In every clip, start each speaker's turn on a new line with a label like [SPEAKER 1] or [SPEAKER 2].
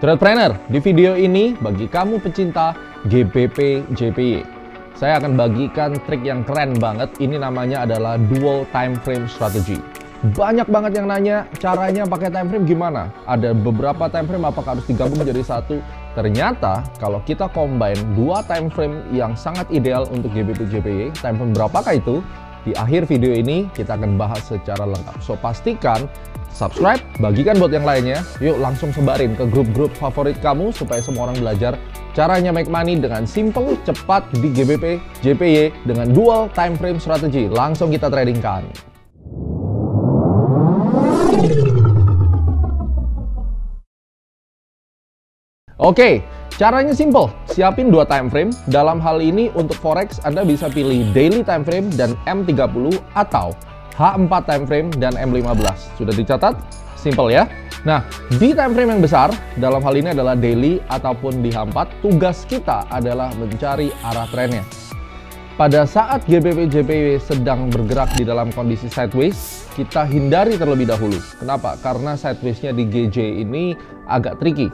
[SPEAKER 1] Tradepreneur, di video ini bagi kamu pecinta GBP JPY, saya akan bagikan trik yang keren banget. Ini namanya adalah dual time frame strategy. Banyak banget yang nanya caranya pakai time frame gimana? Ada beberapa time frame, apakah harus digabung menjadi satu? Ternyata kalau kita combine dua time frame yang sangat ideal untuk GBP JPY, time frame berapakah itu? Di akhir video ini kita akan bahas secara lengkap. So pastikan subscribe, bagikan buat yang lainnya. Yuk langsung sebarin ke grup-grup favorit kamu supaya semua orang belajar caranya make money dengan simple, cepat di GBP JPY dengan dual time frame strategy. Langsung kita tradingkan. Oke, caranya simple. Siapin dua time frame. Dalam hal ini untuk forex Anda bisa pilih daily time frame dan M30 atau H4 time frame dan M15. Sudah dicatat? Simple ya. Nah, di time frame yang besar, dalam hal ini adalah daily ataupun di H4, tugas kita adalah mencari arah trennya. Pada saat GBP JPY sedang bergerak di dalam kondisi sideways, kita hindari terlebih dahulu. Kenapa? Karena sideways-nya di GJ ini agak tricky.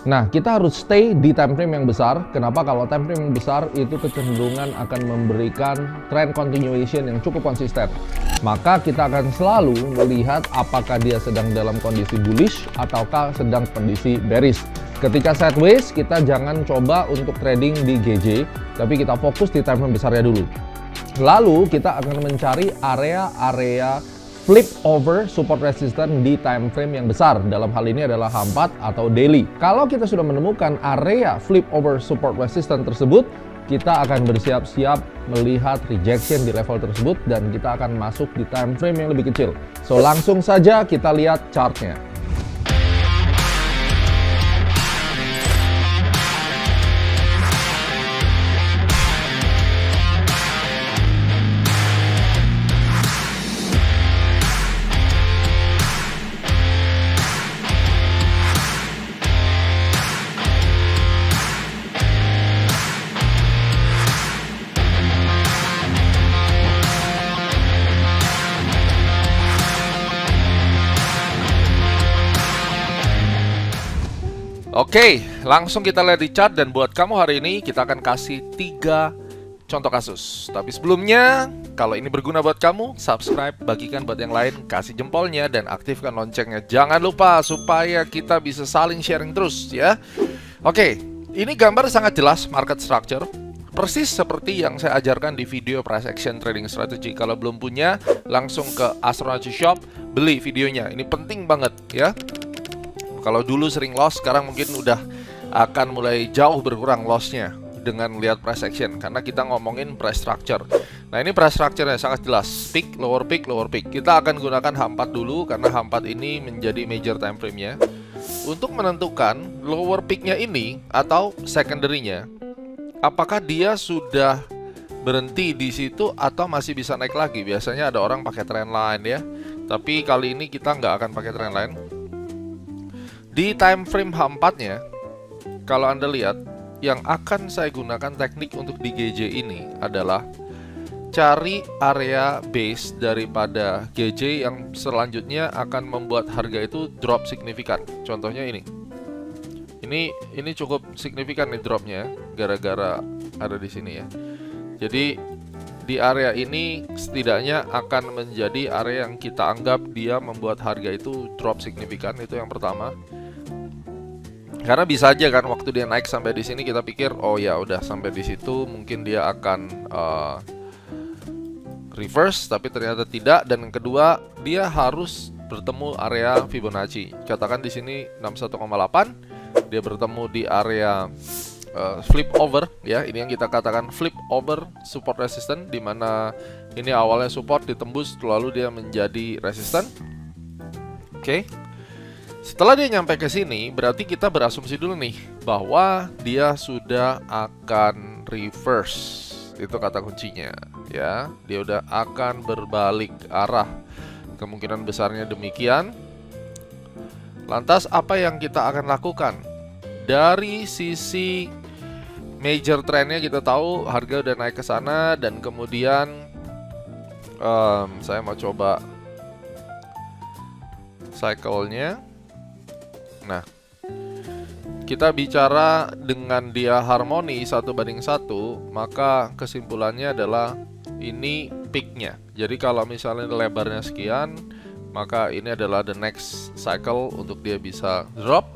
[SPEAKER 1] Nah, kita harus stay di time frame yang besar. Kenapa? Kalau time frame yang besar itu kecenderungan akan memberikan trend continuation yang cukup konsisten. Maka kita akan selalu melihat apakah dia sedang dalam kondisi bullish ataukah sedang kondisi bearish. Ketika sideways, kita jangan coba untuk trading di GJ, tapi kita fokus di time frame besarnya dulu. Lalu kita akan mencari area-area flip over support resistance di time frame yang besar. Dalam hal ini adalah H4 atau daily. Kalau kita sudah menemukan area flip over support resistance tersebut, kita akan bersiap-siap melihat rejection di level tersebut dan kita akan masuk di time frame yang lebih kecil. So langsung saja kita lihat chartnya. Oke, langsung kita lihat di chart dan buat kamu hari ini kita akan kasih 3 contoh kasus. Tapi sebelumnya, kalau ini berguna buat kamu, subscribe, bagikan buat yang lain, kasih jempolnya dan aktifkan loncengnya. Jangan lupa supaya kita bisa saling sharing terus ya. Oke, ini gambar sangat jelas market structure. Persis seperti yang saya ajarkan di video price action trading strategy. Kalau belum punya, langsung ke Astronaci Shop, beli videonya. Ini penting banget ya. Kalau dulu sering loss, sekarang mungkin udah akan mulai jauh berkurang lossnya dengan lihat price action, karena kita ngomongin price structure. Nah, ini price structure-nya sangat jelas, peak, lower peak, lower peak. Kita akan gunakan H4 dulu karena H4 ini menjadi major time frame-nya untuk menentukan lower peak-nya ini atau secondary-nya, apakah dia sudah berhenti di situ atau masih bisa naik lagi. Biasanya ada orang pakai trend line ya, tapi kali ini kita nggak akan pakai trend line. Di time frame H4-nya, kalau Anda lihat, yang akan saya gunakan teknik untuk di GJ ini adalah cari area base daripada GJ yang selanjutnya akan membuat harga itu drop signifikan. Contohnya ini. Ini cukup signifikan nih dropnya, gara-gara ada di sini ya. Jadi di area ini setidaknya akan menjadi area yang kita anggap dia membuat harga itu drop signifikan. Itu yang pertama. Karena bisa aja kan waktu dia naik sampai di sini kita pikir oh ya udah sampai di situ mungkin dia akan reverse, tapi ternyata tidak. Dan yang kedua, dia harus bertemu area Fibonacci. Katakan di sini 61,8, dia bertemu di area flip over ya. Ini yang kita katakan flip over support resistance, di mana ini awalnya support ditembus lalu dia menjadi resistance. Oke. Setelah dia nyampe ke sini, berarti kita berasumsi dulu nih bahwa dia sudah akan reverse. Itu kata kuncinya, ya. Dia udah akan berbalik arah. Kemungkinan besarnya demikian. Lantas apa yang kita akan lakukan? Dari sisi major trendnya kita tahu harga udah naik ke sana dan kemudian saya mau coba cycle-nya. Nah, kita bicara dengan dia harmoni 1:1, maka kesimpulannya adalah ini peaknya. Jadi kalau misalnya lebarnya sekian, maka ini adalah the next cycle untuk dia bisa drop.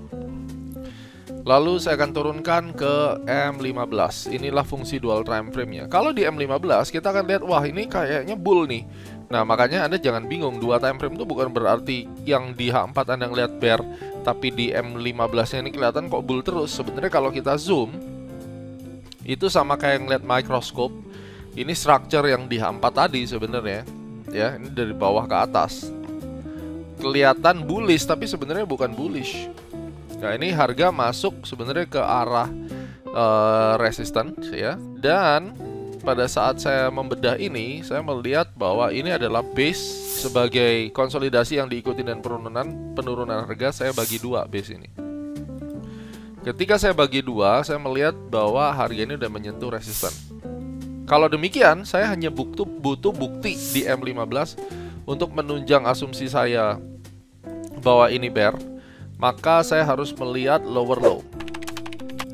[SPEAKER 1] Lalu saya akan turunkan ke M15. Inilah fungsi dual time frame-nya. Kalau di M15 kita akan lihat, wah ini kayaknya bull nih. Nah makanya Anda jangan bingung, dua time frame itu bukan berarti yang di H4 Anda ngeliat bear, tapi di M15-nya ini kelihatan kok bull terus. Sebenarnya kalau kita zoom, itu sama kayak ngeliat mikroskop. Ini structure yang di H4 tadi sebenarnya, ya ini dari bawah ke atas. Kelihatan bullish, tapi sebenarnya bukan bullish. Nah ini harga masuk sebenarnya ke arah resistance ya. Dan pada saat saya membedah ini, saya melihat bahwa ini adalah base sebagai konsolidasi yang diikuti dan penurunan harga. Saya bagi dua base ini. Ketika saya bagi dua, saya melihat bahwa harga ini udah menyentuh resistance. Kalau demikian, saya hanya butuh bukti di M15 untuk menunjang asumsi saya bahwa ini bear. Maka saya harus melihat lower low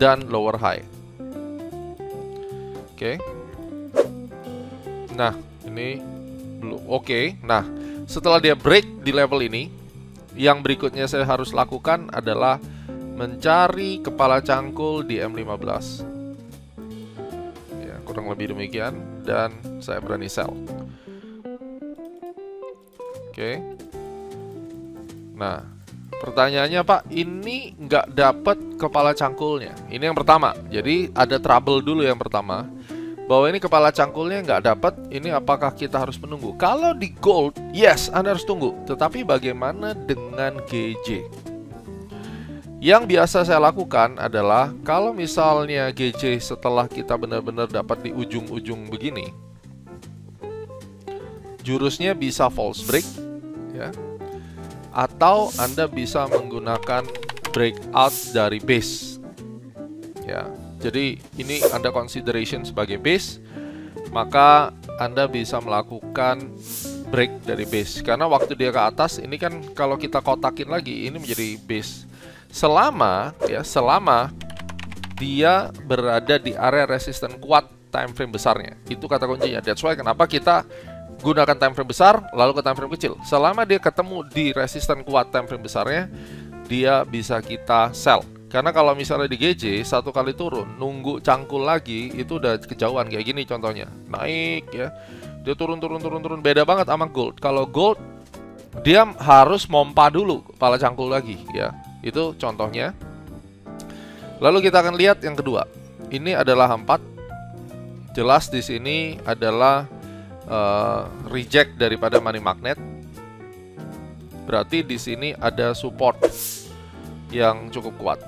[SPEAKER 1] dan lower high. Oke. Nah, ini belum oke. Nah, setelah dia break di level ini, yang berikutnya saya harus lakukan adalah mencari kepala cangkul di M15. Ya, kurang lebih demikian, dan saya berani sell. Oke. Nah, pertanyaannya Pak, ini nggak dapat kepala cangkulnya. Ini yang pertama. Jadi ada trouble dulu yang pertama, bahwa ini kepala cangkulnya nggak dapat. Ini apakah kita harus menunggu? Kalau di gold, yes, Anda harus tunggu. Tetapi bagaimana dengan GJ? Yang biasa saya lakukan adalah kalau misalnya GJ setelah kita benar-benar dapat di ujung-ujung begini, jurusnya bisa false break, ya. Atau Anda bisa menggunakan breakout dari base. Ya, jadi ini Anda consideration sebagai base, maka Anda bisa melakukan break dari base. Karena waktu dia ke atas, ini kan kalau kita kotakin lagi, ini menjadi base. Selama dia berada di area resisten kuat time frame besarnya. Itu kata kuncinya. That's why kenapa kita gunakan time frame besar, lalu ke time frame kecil. Selama dia ketemu di resisten kuat time frame besarnya, dia bisa kita sell. Karena kalau misalnya di GJ, satu kali turun, nunggu cangkul lagi, itu udah kejauhan. Kayak gini contohnya. Naik ya, dia turun. Beda banget sama gold. Kalau gold, dia harus mompa dulu kepala cangkul lagi ya. Itu contohnya. Lalu kita akan lihat yang kedua. Ini adalah H4. Jelas di sini adalah reject daripada money magnet. Berarti di sini ada support yang cukup kuat.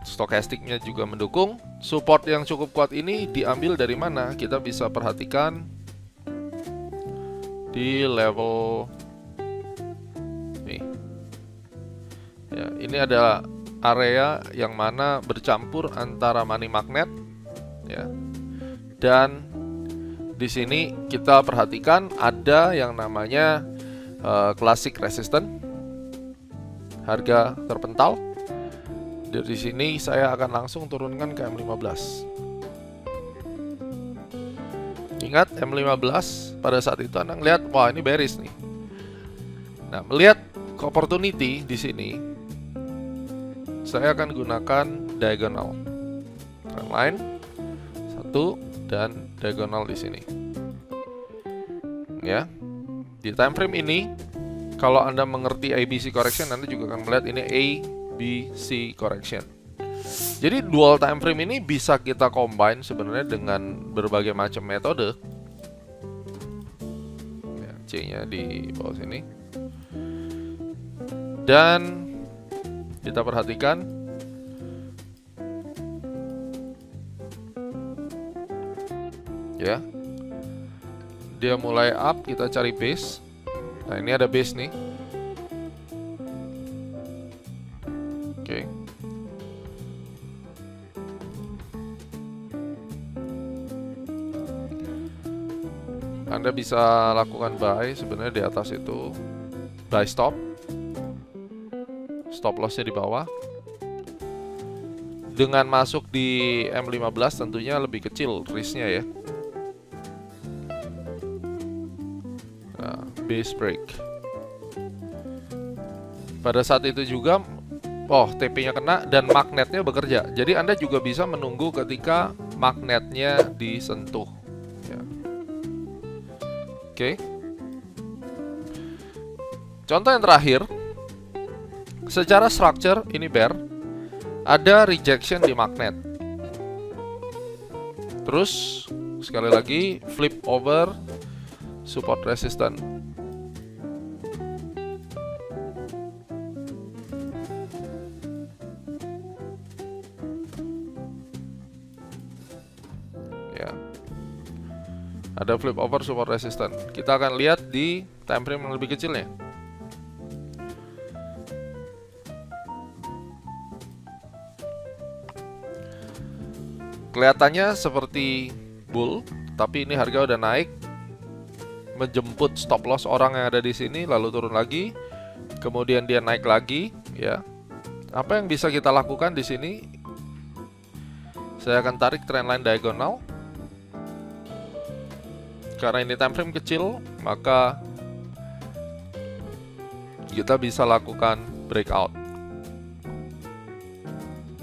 [SPEAKER 1] Stokastiknya juga mendukung. Support yang cukup kuat ini diambil dari mana? Kita bisa perhatikan di level nih. Ya, ini ada area yang mana bercampur antara money magnet ya. Dan di sini kita perhatikan ada yang namanya classic resistance, harga terpental. Dari sini saya akan langsung turunkan ke M15. Ingat M15 pada saat itu Anda lihat, wah ini bearish nih. Nah, melihat opportunity di sini, saya akan gunakan diagonal trendline 1 dan diagonal di sini. Ya. Di time frame ini, kalau Anda mengerti ABC correction, Anda juga akan melihat ini ABC correction. Jadi dual time frame ini bisa kita combine sebenarnya dengan berbagai macam metode. Ya, C-nya di bawah sini. Dan kita perhatikan ya, dia mulai up, kita cari base. Nah ini ada base nih. Oke. Anda bisa lakukan buy sebenarnya di atas itu, buy stop lossnya di bawah. Dengan masuk di M15 tentunya lebih kecil risknya ya. Nah, base break. Pada saat itu juga, TP-nya kena dan magnetnya bekerja. Jadi Anda juga bisa menunggu ketika magnetnya disentuh. Ya. Oke. Contoh yang terakhir, secara structure ini bear, ada rejection di magnet. Terus sekali lagi flip over support resistant. Ya. Ada flip over support resistant. Kita akan lihat di time frame yang lebih kecilnya. Kelihatannya seperti bull, tapi ini harga udah naik, menjemput stop loss orang yang ada di sini, lalu turun lagi, kemudian dia naik lagi, ya. Apa yang bisa kita lakukan di sini? Saya akan tarik trendline diagonal. Karena ini time frame kecil, maka kita bisa lakukan breakout.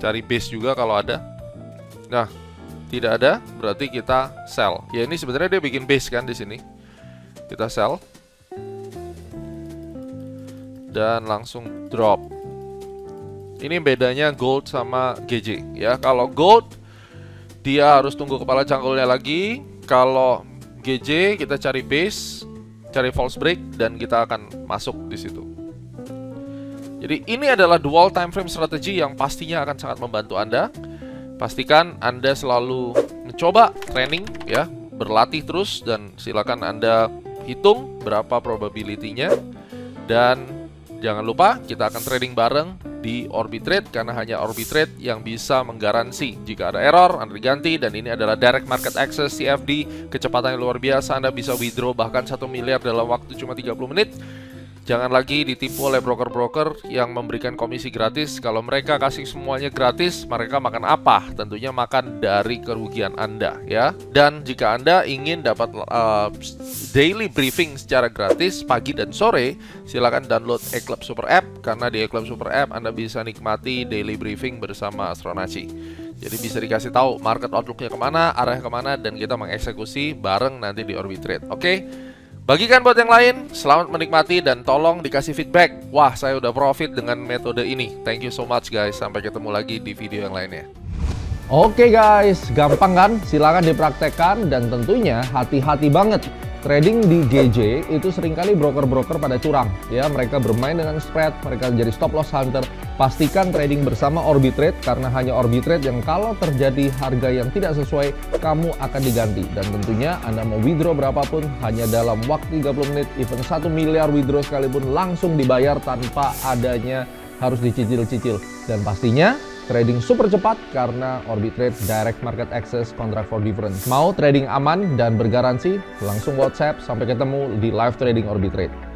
[SPEAKER 1] Cari base juga kalau ada. Nah, tidak ada, berarti kita sell. Ya, ini sebenarnya dia bikin base kan di sini. Kita sell. Dan langsung drop. Ini bedanya gold sama GJ ya. Kalau gold dia harus tunggu kepala cangkulnya lagi. Kalau GJ kita cari base, cari false break dan kita akan masuk di situ. Jadi ini adalah dual time frame strategy yang pastinya akan sangat membantu Anda. Pastikan Anda selalu mencoba training ya, berlatih terus dan silakan Anda hitung berapa probability-nya. Dan jangan lupa kita akan trading bareng di Orbitrade karena hanya Orbitrade yang bisa menggaransi jika ada error Anda diganti, dan ini adalah direct market access CFD, kecepatan yang luar biasa. Anda bisa withdraw bahkan 1 miliar dalam waktu cuma 30 menit. Jangan lagi ditipu oleh broker-broker yang memberikan komisi gratis. Kalau mereka kasih semuanya gratis, mereka makan apa? Tentunya makan dari kerugian Anda ya. Dan jika Anda ingin dapat daily briefing secara gratis pagi dan sore, silakan download eClub Super App. Karena di eClub Super App Anda bisa nikmati daily briefing bersama Astronaci. Jadi bisa dikasih tahu market outlook-nya kemana, arahnya kemana, dan kita mengeksekusi bareng nanti di Orbitrade. Oke? Bagikan buat yang lain, selamat menikmati dan tolong dikasih feedback. Wah, saya udah profit dengan metode ini. Thank you so much guys, sampai ketemu lagi di video yang lainnya.
[SPEAKER 2] Oke guys, gampang kan? Silakan dipraktekkan dan tentunya hati-hati banget. Trading di GJ itu seringkali broker-broker pada curang ya, mereka bermain dengan spread, mereka jadi stop loss hunter. Pastikan trading bersama Orbitrade karena hanya Orbitrade yang kalau terjadi harga yang tidak sesuai, kamu akan diganti. Dan tentunya Anda mau withdraw berapapun hanya dalam waktu 30 menit, even 1 miliar withdraw sekalipun langsung dibayar tanpa adanya harus dicicil-cicil. Dan pastinya trading super cepat karena Orbitrade Direct Market Access Contract for Difference. Mau trading aman dan bergaransi? Langsung WhatsApp, sampai ketemu di live trading Orbitrade.